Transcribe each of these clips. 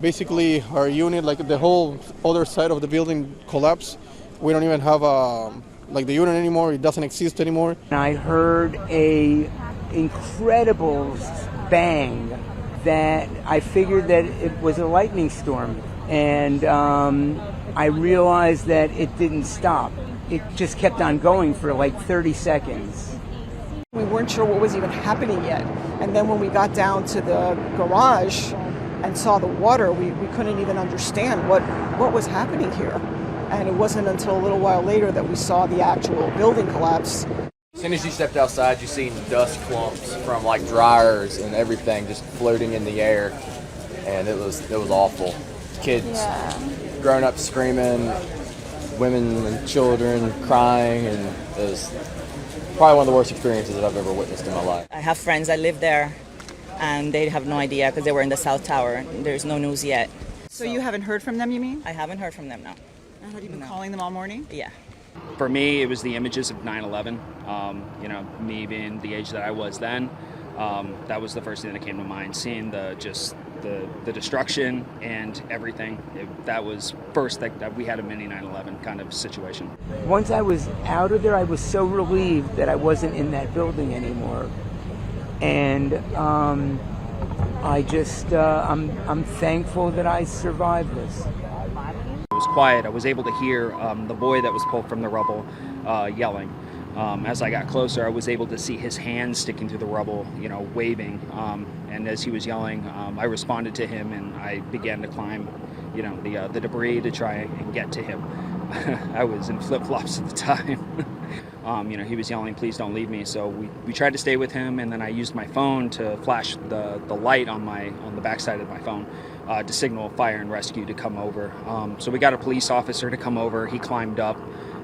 Basically, our unit, like the whole other side of the building collapsed. We don't even have like the unit anymore. It doesn't exist anymore. I heard a incredible bang that I figured that it was a lightning storm. And I realized that it didn't stop. It just kept on going for like 30 seconds. We weren't sure what was even happening yet. And then when we got down to the garage and saw the water, we couldn't even understand what was happening here. And it wasn't until a little while later that we saw the actual building collapse. As soon as you stepped outside, you seen dust clumps from like dryers and everything just floating in the air, and it was awful. Kids, grown up screaming, women and children crying, and it was probably one of the worst experiences that I've ever witnessed in my life. I have friends that live there, and they have no idea because they were in the South Tower. There's no news yet. So you haven't heard from them, you mean? I haven't heard from them, no. Have you been calling them all morning? Yeah. For me, it was the images of 9/11. You know, me being the age that I was then, that was the first thing that came to mind. Seeing the destruction and everything. That was first that we had a mini 9/11 kind of situation. Once I was out of there, I was so relieved that I wasn't in that building anymore. And I just, I'm thankful that I survived this. It was quiet. I was able to hear the boy that was pulled from the rubble yelling. As I got closer, I was able to see his hands sticking through the rubble, you know, waving. And as he was yelling, I responded to him, and I began to climb, you know, the debris to try and get to him. I was in flip-flops at the time. You know, he was yelling, "Please don't leave me." So we tried to stay with him, and then I used my phone to flash the light on the backside of my phone to signal fire and rescue to come over. So we got a police officer to come over. He climbed up,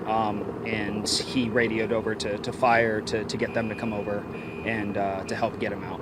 and he radioed over to fire to get them to come over and to help get him out.